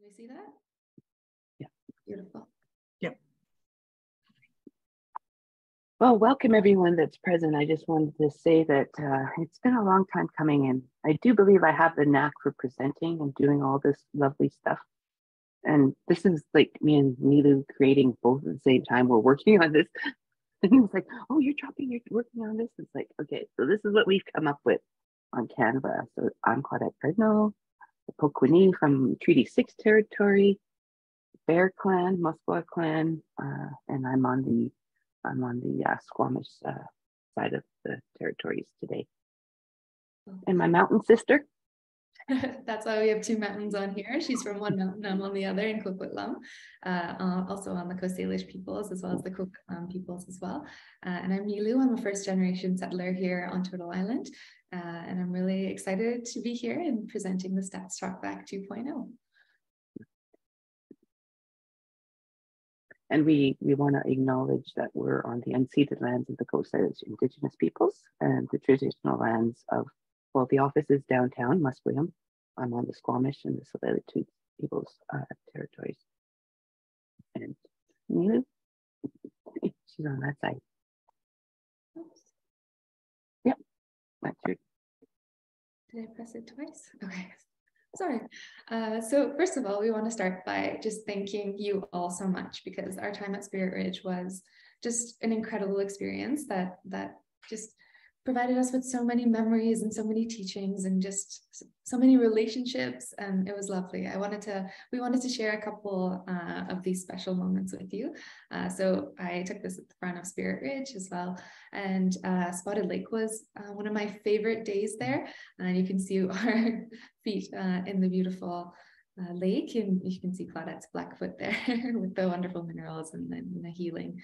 we see that? Yeah. Beautiful. Yep. Well, welcome everyone that's present. I just wanted to say that it's been a long time coming, and I do believe I have the knack for presenting and doing all this lovely stuff. And this is like me and Nilou creating both at the same time. We're working on this. And it's like, oh, you're working on this. It's like, okay, so this is what we've come up with on Canva. So I'm Claudette Cardinal, the Pokweni from Treaty 6 territory, Bear Clan, Musqueam Clan, and I'm on the Squamish side of the territories today. And my mountain sister. That's why we have two mountains on here. She's from one mountain, I'm on the other in Coquitlam, also on the Coast Salish peoples as well as the Coquitlam peoples as well. And I'm Nilou. I'm a first generation settler here on Turtle Island. And I'm really excited to be here and presenting the Stats Talkback 2.0. And we want to acknowledge that we're on the unceded lands of the Coast Salish Indigenous peoples and the traditional lands of, well, the office is downtown, Musqueam. I'm on the Squamish and the Tsleil-Waututh peoples territories. And Nilou, she's on that side. Oops. Yep, that's true. Did I press it twice? Okay. Sorry. So first of all, we want to start by just thanking you all so much, because our time at Spirit Ridge was just an incredible experience that just provided us with so many memories and so many teachings and just so many relationships, and it was lovely. We wanted to share a couple of these special moments with you. So I took this at the front of Spirit Ridge as well, and Spotted Lake was one of my favorite days there. And you can see our feet in the beautiful lake, and you can see Claudette's Blackfoot there with the wonderful minerals and the healing.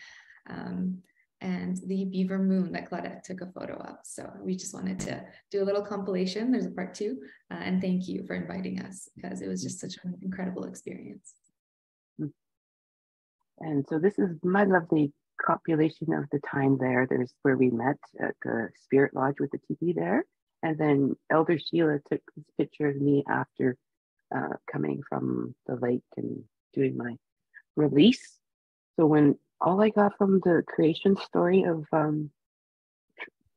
And the beaver moon that Claudette took a photo of. So we just wanted to do a little compilation. There's a part 2, and thank you for inviting us, because it was just such an incredible experience. And so this is my lovely compilation of the time there. There's where we met at the Spirit Lodge with the TV there. And then Elder Sheila took this picture of me after coming from the lake and doing my release. So when all I got from the creation story of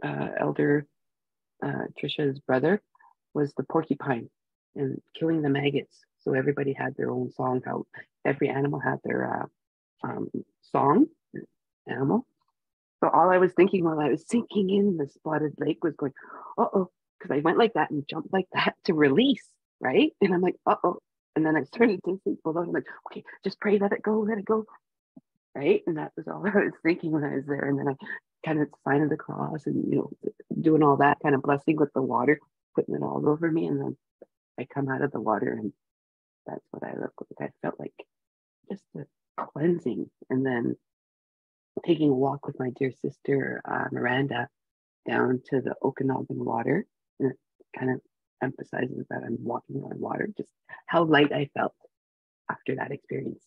Elder Trisha's brother was the porcupine and killing the maggots. So everybody had their own song, how every animal had their song, animal. So all I was thinking while I was sinking in the Spotted Lake was going, uh-oh, because I went like that and jumped like that to release, right? And I'm like, uh-oh. And then I started to think below, I'm like, okay, just pray, let it go, right? And that was all I was thinking when I was there. And then I kind of signed the cross and, doing all that kind of blessing with the water, putting it all over me. And then I come out of the water and that's what I look like. I felt like just a cleansing. And then taking a walk with my dear sister, Miranda, down to the Okanagan water. And it kind of emphasizes that I'm walking on water, just how light I felt after that experience.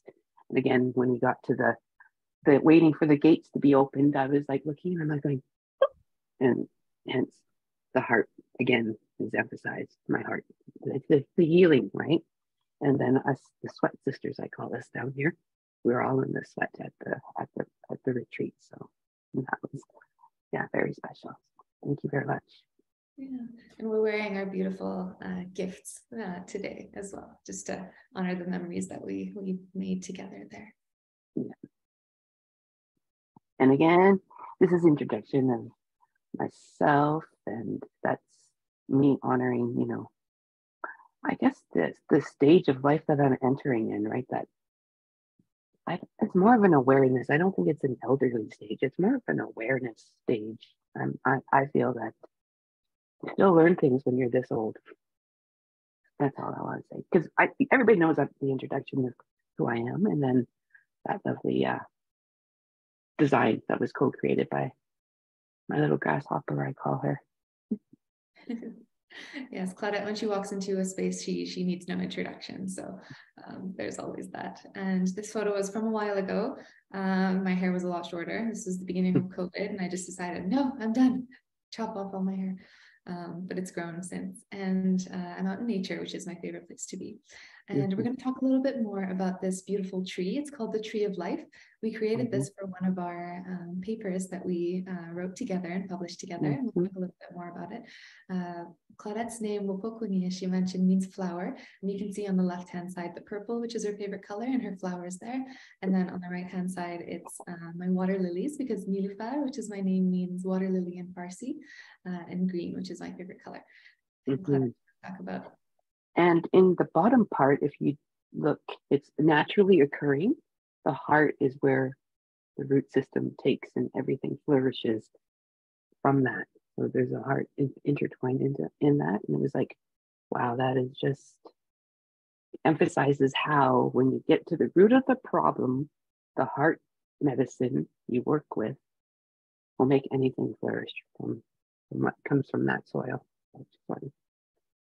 And again, when we got to the waiting for the gates to be opened, I was like looking and I'm like going, and hence the heart again is emphasized, my heart, the healing, right? And then us, the sweat sisters, I call us down here, we were all in the sweat at the retreat. So that was, yeah, very special. Thank you very much. Yeah, and we're wearing our beautiful gifts today as well, just to honor the memories that we made together there. Yeah. And again, this is introduction of myself, and that's me honoring, I guess the stage of life that I'm entering in, right? That it's more of an awareness. I don't think it's an elderly stage. It's more of an awareness stage. I feel that you still learn things when you're this old. That's all I want to say. Because everybody knows that the introduction of who I am, and then that lovely design that was co-created by my little grasshopper, I call her. Yes, Claudette, when she walks into a space, she needs no introduction. So there's always that. And this photo was from a while ago. My hair was a lot shorter. This was the beginning of COVID, and I just decided, no, I'm done. Chop off all my hair. but it's grown since. And I'm out in nature, which is my favorite place to be. And we're Mhm. going to talk a little bit more about this beautiful tree. It's called the Tree of Life. We created Mhm. this for one of our papers that we wrote together and published together. And we'll Mhm. talk a little bit more about it. Claudette's name, Wopokuni, as she mentioned, means flower. And you can see on the left-hand side the purple, which is her favorite color, and her flowers there. And then on the right-hand side, it's my water lilies, because Nilou, which is my name, means water lily in Farsi, and green, which is my favorite color. And Claudette, Mhm. talk about. And in the bottom part, if you look, it's naturally occurring. The heart is where the root system takes and everything flourishes from that. So there's a heart intertwined in that. And it was like, wow, that is just emphasizes how when you get to the root of the problem, the heart medicine you work with will make anything flourish from what comes from that soil.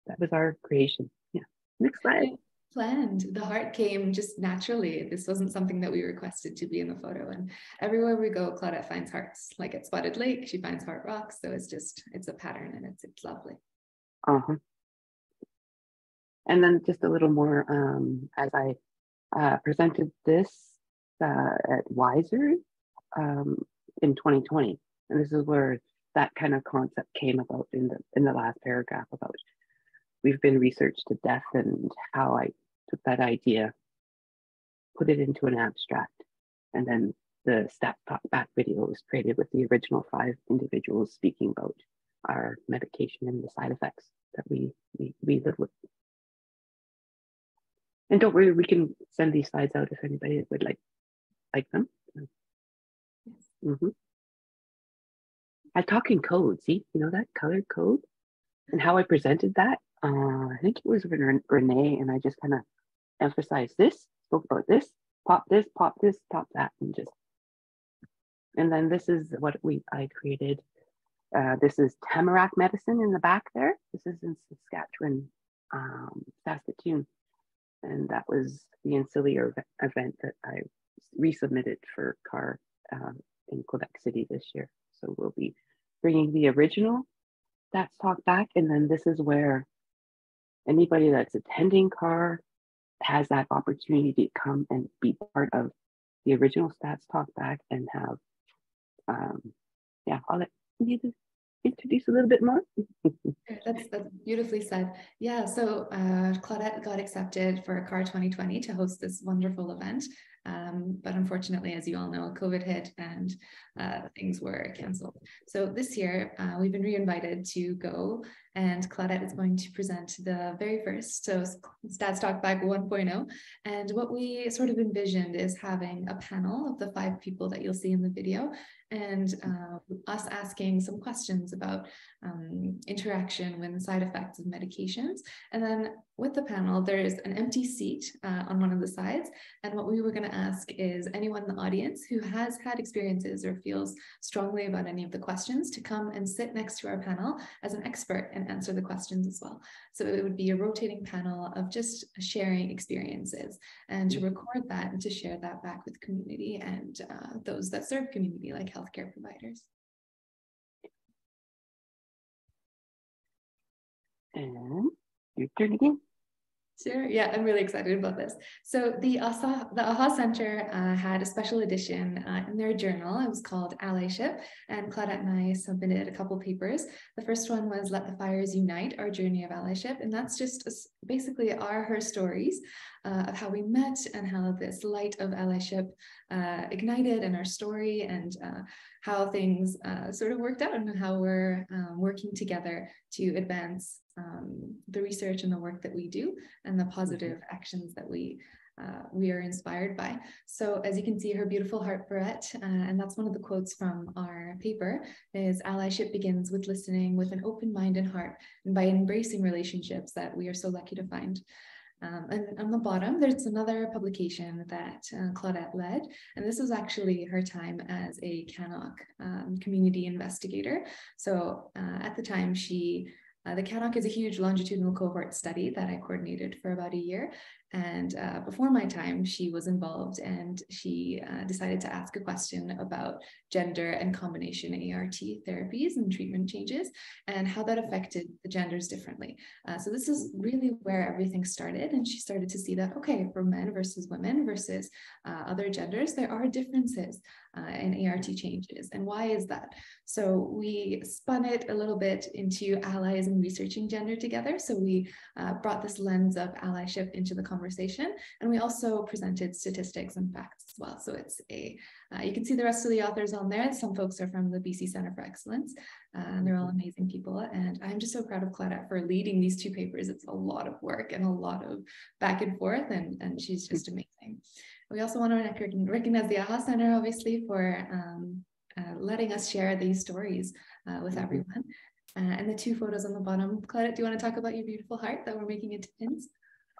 That was our creation. Yeah. Next slide. Planned. The heart came just naturally. This wasn't something that we requested to be in the photo. And everywhere we go, Claudette finds hearts. Like at Spotted Lake, she finds heart rocks. So it's a pattern, and it's lovely. Uh-huh. And then just a little more as I presented this at Wiser in 2020. And this is where that kind of concept came about in the last paragraph about we've been researched to death, and how I took that idea, put it into an abstract, and then the Stats Talk Back video was created with the original 5 individuals speaking about our medication and the side effects that we live with. And don't worry, we can send these slides out if anybody would like them. Mm-hmm. I talk in code. See, you know that colored code, and how I presented that. I think it was Renee, and I just kind of emphasized this, spoke about this, pop this, pop that, and then this is what I created. This is tamarack medicine in the back there. This is in Saskatchewan, Saskatoon. And that was the ancillary event that I resubmitted for CAR in Quebec City this year. So we'll be bringing the original Stats Talk back. And then this is where anybody that's attending CAR has that opportunity to come and be part of the original Stats Talk back and have, I'll let you introduce a little bit more. That's beautifully said. Yeah, so Claudette got accepted for CAR 2020 to host this wonderful event. But unfortunately, as you all know, COVID hit and things were canceled. So this year, we've been re-invited to go, and Claudette is going to present the very first, so Stats Talk Back 1.0. And what we sort of envisioned is having a panel of the 5 people that you'll see in the video, and us asking some questions about interaction with side effects of medications. And then with the panel, there's an empty seat on one of the sides. And what we were going to ask is anyone in the audience who has had experiences or feels strongly about any of the questions to come and sit next to our panel as an expert and answer the questions as well. So it would be a rotating panel of just sharing experiences, and to record that and to share that back with community and those that serve community, like healthcare providers. And your turn again. Sure. Yeah, I'm really excited about this. So the AHA Center had a special edition in their journal. It was called Allyship, and Claudette and I submitted a couple papers. The first one was Let the Fires Unite, Our Journey of Allyship, and that's just basically her stories of how we met and how this light of allyship ignited in our story, and how things sort of worked out, and how we're working together to advance the research and the work that we do, and the positive actions that we are inspired by. So as you can see, her beautiful heart barrette, and that's one of the quotes from our paper, is allyship begins with listening with an open mind and heart, and by embracing relationships that we are so lucky to find. And on the bottom, there's another publication that Claudette led, and this was actually her time as a CANOC community investigator. So at the time, the CANOC is a huge longitudinal cohort study that I coordinated for about a year. And before my time, she was involved, and she decided to ask a question about gender and combination ART therapies and treatment changes and how that affected the genders differently. So this is really where everything started. And she started to see that, okay, for men versus women versus other genders, there are differences in ART changes. And why is that? So we spun it a little bit into allies and researching gender together. So we brought this lens of allyship into the conversation. And we also presented statistics and facts as well. So it's you can see the rest of the authors on there. Some folks are from the BC Centre for Excellence. They're all amazing people. And I'm just so proud of Claudette for leading these 2 papers. It's a lot of work and a lot of back and forth, and she's just amazing. We also want to recognize the AHA Center, obviously, for letting us share these stories with everyone. And the 2 photos on the bottom. Claudette, do you want to talk about your beautiful heart that we're making into pins?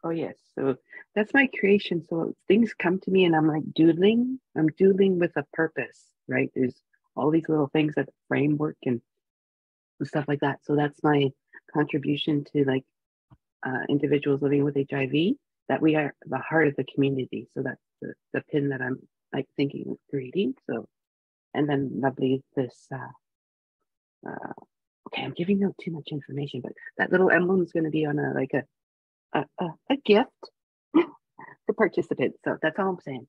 Oh, yes. So that's my creation. So things come to me and I'm like doodling. I'm doodling with a purpose, right? There's all these little things that framework and stuff like that. So that's my contribution to like individuals living with HIV, that we are the heart of the community. So that's the pin that I'm like thinking of creating. So, and then lovely this, okay, I'm giving out too much information, but that little emblem is going to be on a gift to participants. So that's all I'm saying.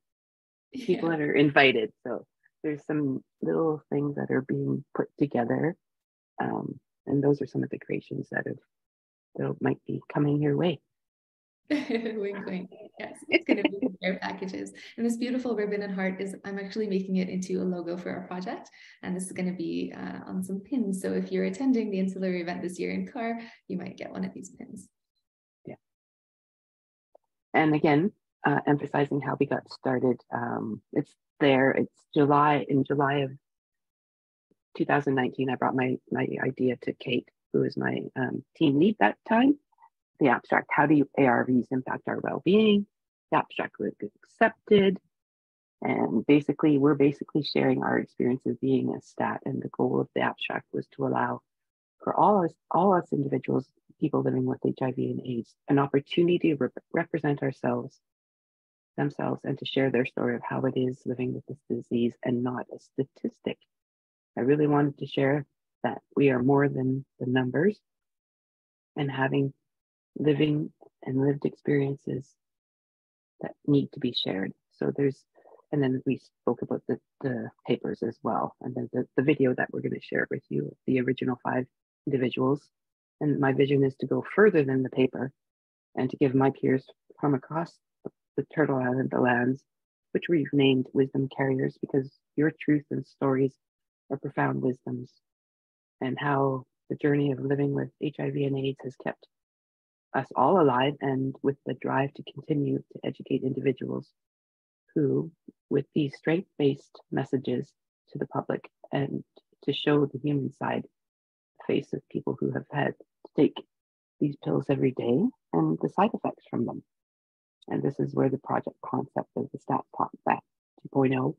People that are invited. So there's some little things that are being put together. And those are some of the creations that might be coming your way. Wink, wink. Yes, it's going to be care packages. And this beautiful ribbon and heart I'm actually making it into a logo for our project. And this is going to be on some pins. So if you're attending the ancillary event this year in Car, you might get one of these pins. Yeah. And again, emphasizing how we got started. It's there. It's July. In July of 2019, I brought my idea to Kate, who was my team lead that time. The abstract, how do ARVs impact our well-being? The abstract was accepted. And basically, we're sharing our experiences being a stat. And the goal of the abstract was to allow for all us individuals, people living with HIV and AIDS, an opportunity to represent themselves, and to share their story of how it is living with this disease and not a statistic. I really wanted to share that we are more than the numbers, and having living and lived experiences that need to be shared. So and then we spoke about the papers as well. And then the video that we're going to share with you, the original 5 individuals. And my vision is to go further than the paper and to give my peers from across the Turtle Island, the lands, which we've named wisdom carriers, because your truth and stories are profound wisdoms, and how the journey of living with HIV and AIDS has kept us all alive, and with the drive to continue to educate individuals who, with these strength-based messages to the public, and to show the human side face of people who have had to take these pills every day and the side effects from them. And this is where the project concept of the Stat Talk Back 2.0,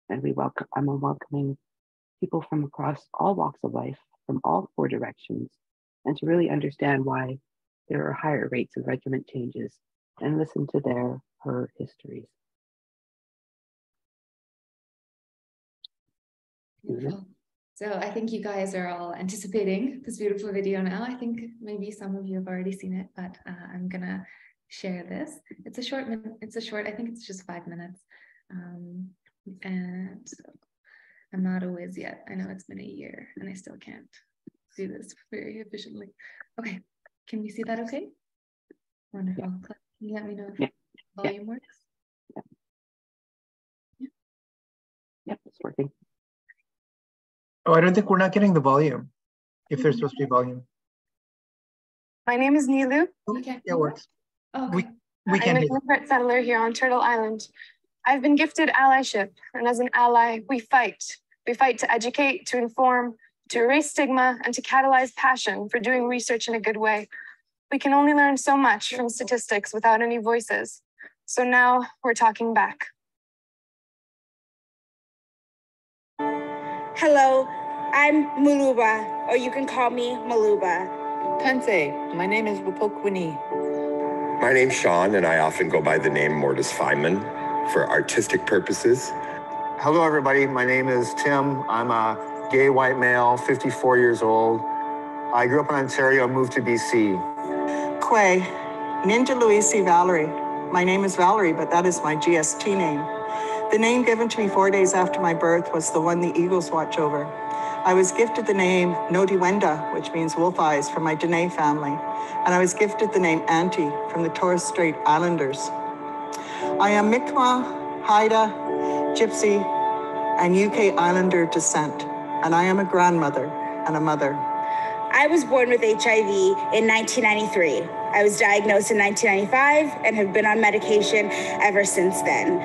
and I'm welcoming people from across all walks of life, from all 4 directions, and to really understand why there are higher rates of regimen changes, and listen to her histories. Beautiful. So I think you guys are all anticipating this beautiful video now. I think maybe some of you have already seen it, but I'm gonna share this. It's a short, I think it's just 5 minutes. And so I'm not a whiz yet. I know it's been a year and I still can't do this very efficiently. Okay, can we see that okay? Wonderful. Yeah. Can you let me know if volume works? Yep, it's working. Oh, I don't think we're not getting the volume, if there's supposed to be volume. My name is Nilou. Okay. Yeah, it works. Oh, okay. We can I'm an immigrant settler here on Turtle Island. I've been gifted allyship, and as an ally, we fight. We fight to educate, to inform, to erase stigma, and to catalyze passion for doing research in a good way. We can only learn so much from statistics without any voices. So now we're talking back. Hello, I'm Maluba, or you can call me Maluba. Pensei, my name is Wapokweni. My name's Sean, and I often go by the name Mortis Feynman for artistic purposes. Hello, everybody. My name is Tim. I'm a gay white male, 54 years old. I grew up in Ontario, moved to BC. Kwe, Ninja Luisi Valerie. My name is Valerie, but that is my GST name. The name given to me 4 days after my birth was the one the Eagles watch over. I was gifted the name Nodiwenda, which means wolf eyes, from my Dene family. And I was gifted the name Auntie from the Torres Strait Islanders. I am Mi'kmaq, Haida, Gypsy, and UK Islander descent. And I am a grandmother and a mother. I was born with HIV in 1993. I was diagnosed in 1995 and have been on medication ever since then.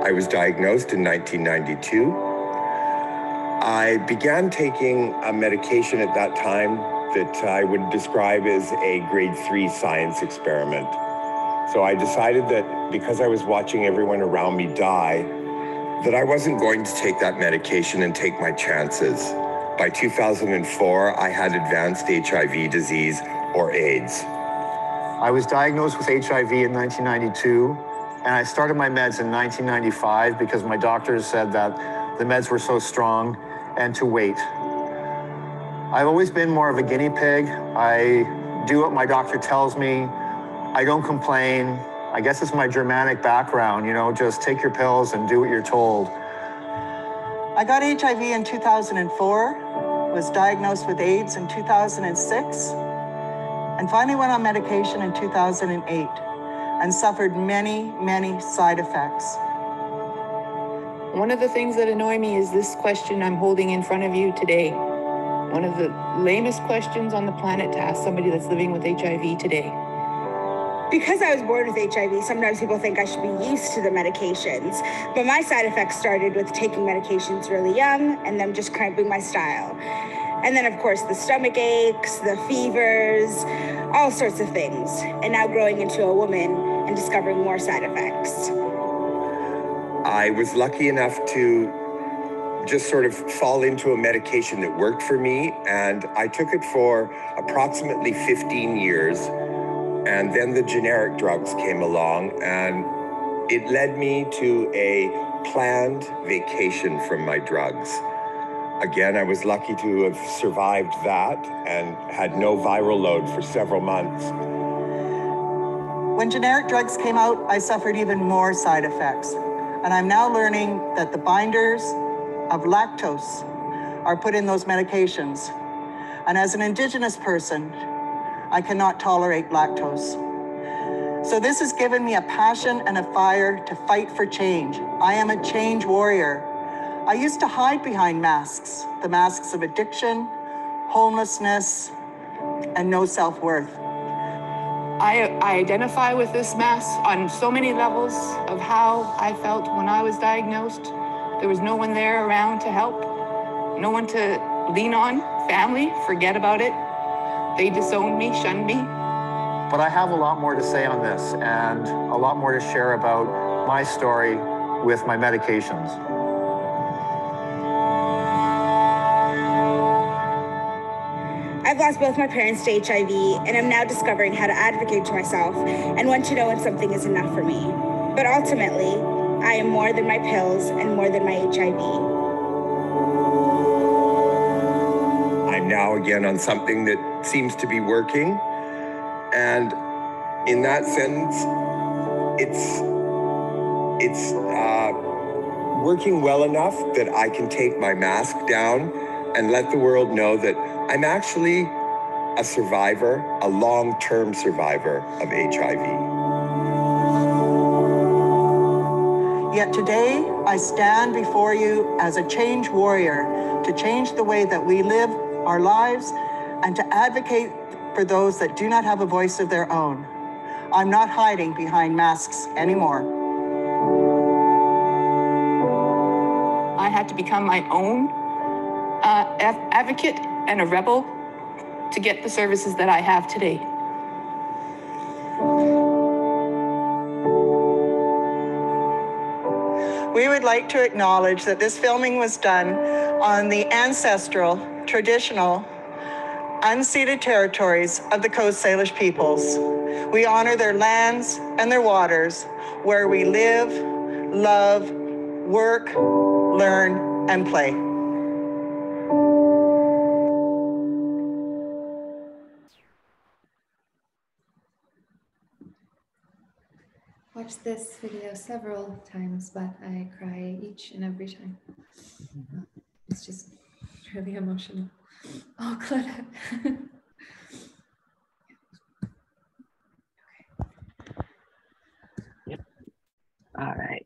I was diagnosed in 1992. I began taking a medication at that time that I would describe as a grade 3 science experiment. So I decided that because I was watching everyone around me die, that I wasn't going to take that medication and take my chances. By 2004, I had advanced HIV disease or AIDS. I was diagnosed with HIV in 1992, and I started my meds in 1995 because my doctors said that the meds were so strong and to wait. I've always been more of a guinea pig. I do what my doctor tells me. I don't complain. I guess it's my Germanic background, you know, just take your pills and do what you're told. I got HIV in 2004, was diagnosed with AIDS in 2006, and finally went on medication in 2008 and suffered many, many side effects. One of the things that annoy me is this question I'm holding in front of you today. One of the lamest questions on the planet to ask somebody that's living with HIV today. Because I was born with HIV, sometimes people think I should be used to the medications, but my side effects started with taking medications really young and them just cramping my style. And then of course the stomach aches, the fevers, all sorts of things. And now growing into a woman and discovering more side effects. I was lucky enough to just sort of fall into a medication that worked for me, and I took it for approximately 15 years. And then the generic drugs came along, and it led me to a planned vacation from my drugs. Again, I was lucky to have survived that and had no viral load for several months. When generic drugs came out, I suffered even more side effects. And I'm now learning that the binders of lactose are put in those medications. And as an Indigenous person, I cannot tolerate lactose. So this has given me a passion and a fire to fight for change. I am a change warrior. I used to hide behind masks, the masks of addiction, homelessness, and no self-worth. I identify with this mass on so many levels of how I felt when I was diagnosed. There was no one there around to help, no one to lean on, family, forget about it. They disowned me, shunned me. But I have a lot more to say on this and a lot more to share about my story with my medications. I've lost both my parents to HIV, and I'm now discovering how to advocate to myself and want to know when something is enough for me. But ultimately, I am more than my pills and more than my HIV. I'm now again on something that seems to be working, and in that sense, it's working well enough that I can take my mask down and let the world know that I'm actually a survivor, a long-term survivor of HIV. Yet today, I stand before you as a change warrior to change the way that we live our lives and to advocate for those that do not have a voice of their own. I'm not hiding behind masks anymore. I had to become my own advocate and a rebel to get the services that I have today. We would like to acknowledge that this filming was done on the ancestral, traditional, unceded territories of the Coast Salish peoples. We honor their lands and their waters, where we live, love, work, learn, and play. Watched this video several times, but I cry each and every time. It's just really emotional. Oh, Claudette. Yep. All right.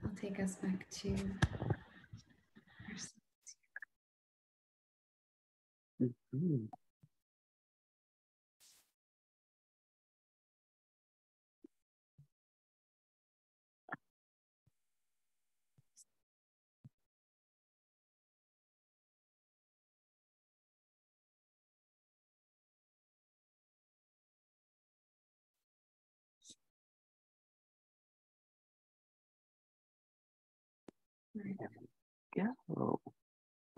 I'll take us back to Mm-hmm. There we go.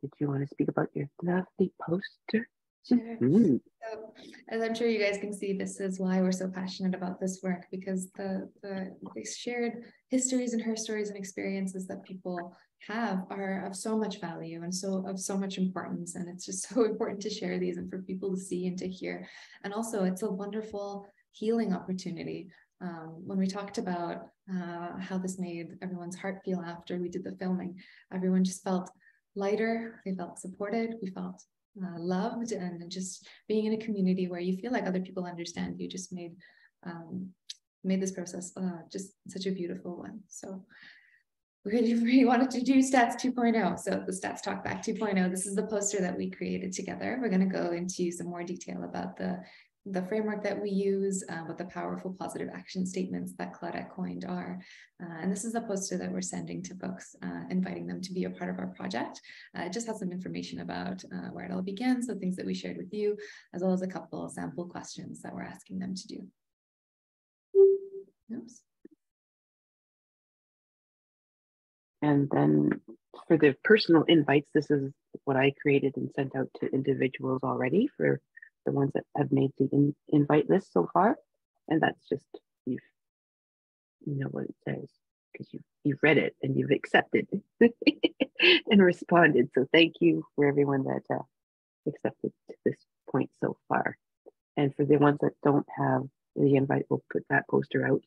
Did you want to speak about your lovely poster? Sure. Mm-hmm. So, as I'm sure you guys can see, this is why we're so passionate about this work, because the shared histories and her stories and experiences that people have are of so much value and of so much importance. And it's just so important to share these and for people to see and to hear. And also, it's a wonderful healing opportunity. When we talked about how this made everyone's heart feel after we did the filming, everyone just felt lighter, they felt supported, we felt loved, and just being in a community where you feel like other people understand you just made this process just such a beautiful one. So we wanted to do Stats 2.0. So the Stats Talk Back 2.0, this is the poster that we created together. We're going to go into some more detail about the framework that we use, what the powerful positive action statements that Claudette coined are. And this is the poster that we're sending to folks, inviting them to be a part of our project. It just has some information about where it all began, so things that we shared with you, as well as a couple of sample questions that we're asking them to do. Oops. And then for the personal invites, this is what I created and sent out to individuals already for the ones that have made the invite list so far. And that's just, you know what it says, because you've read it and you've accepted and responded. So thank you for everyone that accepted to this point so far. And for the ones that don't have the invite, we'll put that poster out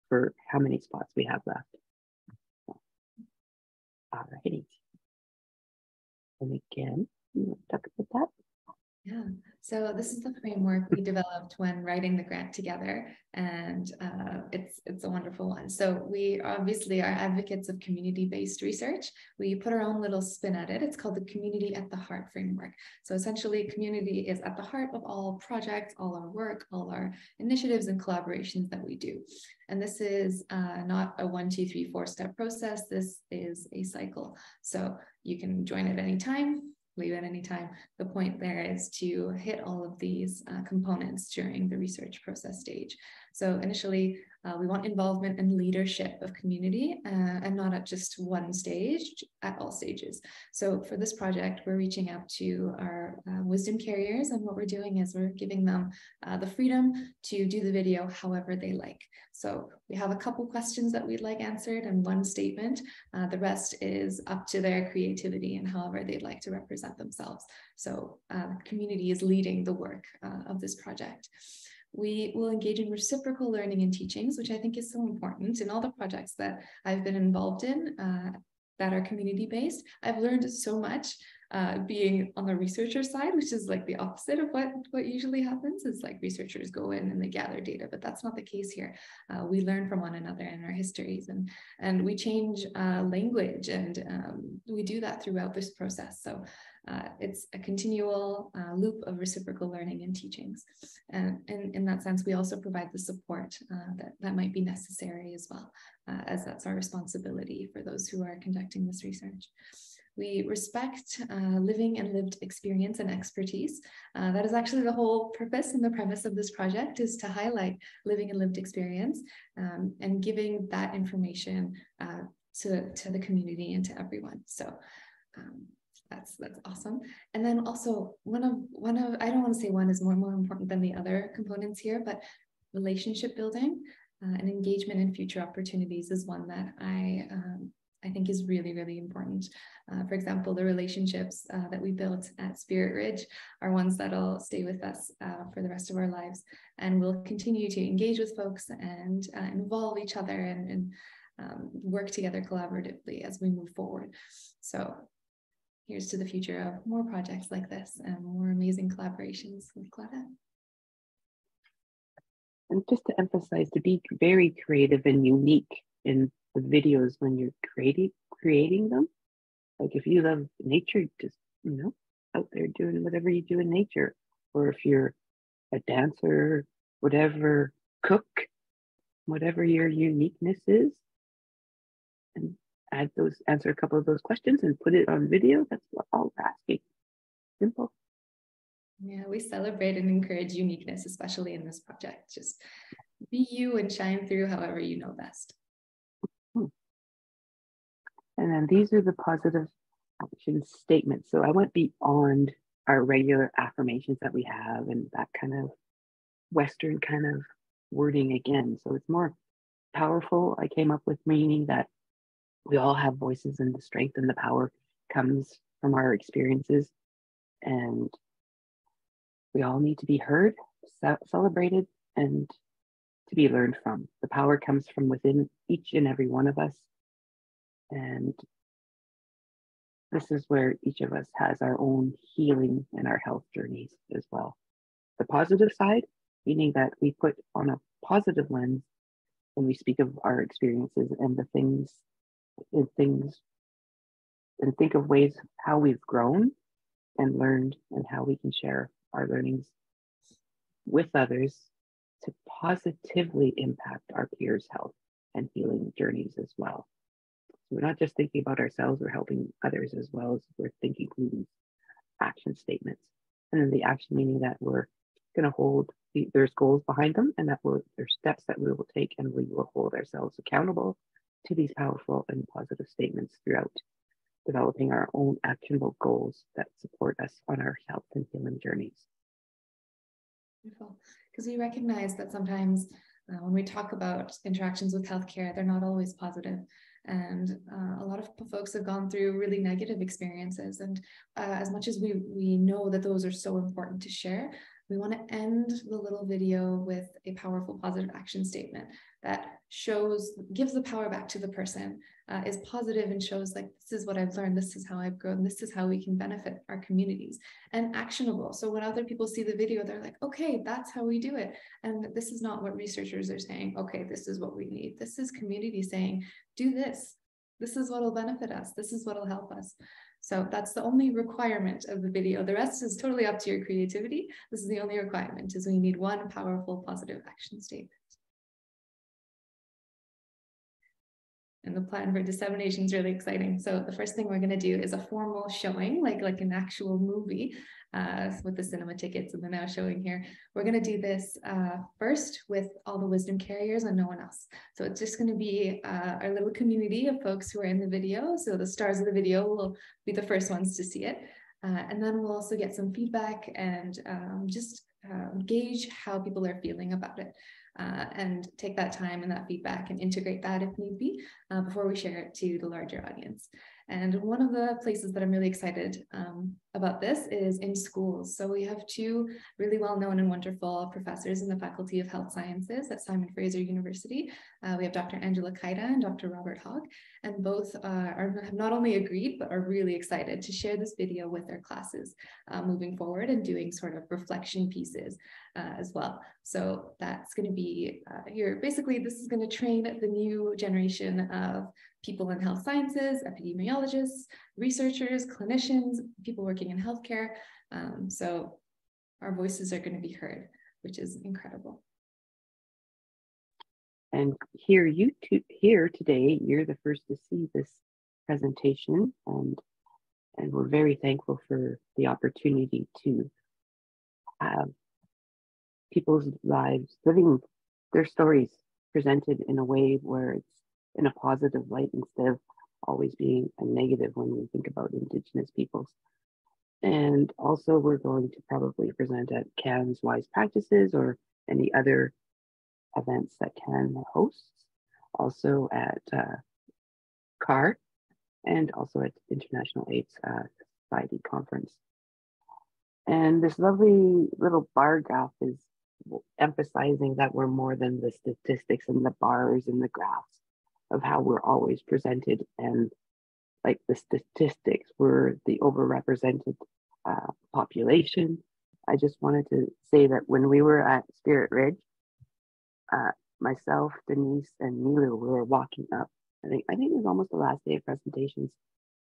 for how many spots we have left. All righty. And again, you want to talk about that? Yeah, so this is the framework we developed when writing the grant together, and it's a wonderful one. So we obviously are advocates of community-based research. We put our own little spin at it. It's called the Community at the Heart framework. So essentially, community is at the heart of all projects, all our work, all our initiatives and collaborations that we do. And this is not a 1, 2, 3, 4-step process. This is a cycle. So you can join at any time, leave at any time. The point there is to hit all of these components during the research process stage. So initially, we want involvement and leadership of community and not at just one stage, at all stages. So for this project, we're reaching out to our wisdom carriers, and what we're doing is we're giving them the freedom to do the video however they like. So we have a couple questions that we'd like answered and one statement. The rest is up to their creativity and however they'd like to represent themselves. So community is leading the work of this project. We will engage in reciprocal learning and teachings, which I think is so important in all the projects that I've been involved in that are community-based. I've learned so much being on the researcher side, which is like the opposite of what usually happens, is like researchers go in and they gather data, but that's not the case here. We learn from one another and our histories, and we change language, and we do that throughout this process. So it's a continual loop of reciprocal learning and teachings. And in that sense, we also provide the support that might be necessary as well, as that's our responsibility for those who are conducting this research. We respect living and lived experience and expertise. That is actually the whole purpose and the premise of this project, is to highlight living and lived experience and giving that information to the community and to everyone. So that's awesome. And then also one of I don't want to say one is more important than the other components here, but relationship building and engagement in future opportunities is one that I think is really, really important. For example, the relationships that we built at Spirit Ridge are ones that'll stay with us for the rest of our lives, and we'll continue to engage with folks and involve each other and work together collaboratively as we move forward. So here's to the future of more projects like this and more amazing collaborations with Claudette. And just to emphasize, to be very creative and unique in the videos when you're creating them. Like if you love nature, just, out there doing whatever you do in nature. Or if you're a dancer, whatever, cook, whatever your uniqueness is, and answer a couple of those questions and put it on video. That's what all we're asking. Simple. Yeah, we celebrate and encourage uniqueness, especially in this project. Just be you and shine through however you know best. And then these are the positive action statements. So I went beyond our regular affirmations that we have and that kind of Western kind of wording again. So it's more powerful. I came up with meaning that we all have voices, and the strength and the power comes from our experiences. And we all need to be heard, celebrated, and to be learned from. The power comes from within each and every one of us. And this is where each of us has our own healing and our health journeys as well. The positive side, meaning that we put on a positive lens when we speak of our experiences and the things and think of ways how we've grown and learned and how we can share our learnings with others to positively impact our peers' health and healing journeys as well. So we're not just thinking about ourselves, we're helping others as well as we're thinking through these action statements. And then the action meaning that we're going to hold, there's goals behind them, and that there's steps that we will take, and we will hold ourselves accountable to these powerful and positive statements throughout developing our own actionable goals that support us on our health and healing journeys. Beautiful. Because we recognize that sometimes when we talk about interactions with healthcare, they're not always positive. And a lot of folks have gone through really negative experiences. And as much as we know that those are so important to share, we want to end the little video with a powerful positive action statement that gives the power back to the person, is positive and shows like, this is what I've learned, this is how I've grown, this is how we can benefit our communities, and actionable. So when other people see the video, they're like, okay, that's how we do it. And this is not what researchers are saying, okay, this is what we need. This is community saying, do this. This is what will benefit us. This is what will help us. So that's the only requirement of the video. The rest is totally up to your creativity. This is the only requirement, is we need one powerful positive action statement. And the plan for dissemination is really exciting. So the first thing we're going to do is a formal showing, like an actual movie with the cinema tickets and the now showing here. We're going to do this first with all the wisdom carriers and no one else. So it's just going to be our little community of folks who are in the video. So the stars of the video will be the first ones to see it. And then we'll also get some feedback and just gauge how people are feeling about it. And take that time and that feedback and integrate that if need be before we share it to the larger audience. And one of the places that I'm really excited about this is in schools. So we have two really well-known and wonderful professors in the Faculty of Health Sciences at Simon Fraser University. We have Dr. Angela Kaida and Dr. Robert Hogg, and both have not only agreed, but are really excited to share this video with their classes moving forward and doing sort of reflection pieces as well. So that's going to be basically this is going to train the new generation of people in health sciences, epidemiologists, researchers, clinicians, people working in healthcare. So our voices are going to be heard, which is incredible. And here today, you're the first to see this presentation, and we're very thankful for the opportunity to have people's lives, living their stories presented in a way where it's in a positive light instead of always being a negative when we think about Indigenous peoples. And also we're going to probably present at Cannes Wise Practices or any other events that Cannes hosts. Also at CAR and also at International AIDS Society Conference. And this lovely little bar graph is emphasizing that we're more than the statistics and the bars and the graphs of how we're always presented. And like the statistics were the overrepresented population. I just wanted to say that when we were at Spirit Ridge, myself, Denise, and Nilou were walking up. I think it was almost the last day of presentations.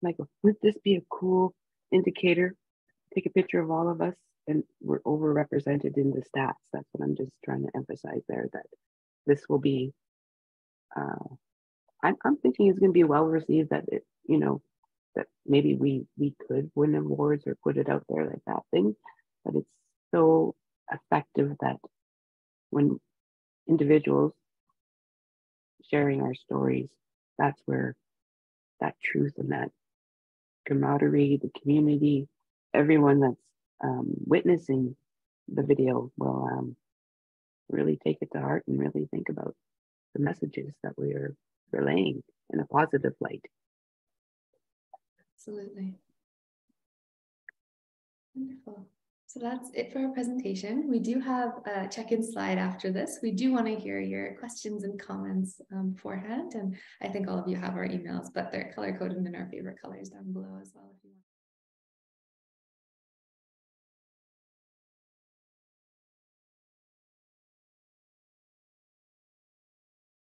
Michael, would this be a cool indicator? Take a picture of all of us, and we're overrepresented in the stats. That's what I'm just trying to emphasize there. That this will be. I'm thinking it's going to be well received. That it, that maybe we could win awards or put it out there like that thing, but it's so effective that when individuals sharing our stories, that's where that truth and that camaraderie, the community, everyone that's witnessing the video will really take it to heart and really think about the messages that we are relaying in a positive light. Absolutely. Wonderful. So that's it for our presentation. We do have a check-in slide after this. We do want to hear your questions and comments beforehand. And I think all of you have our emails, but they're color-coded in our favorite colors down below as well if you want.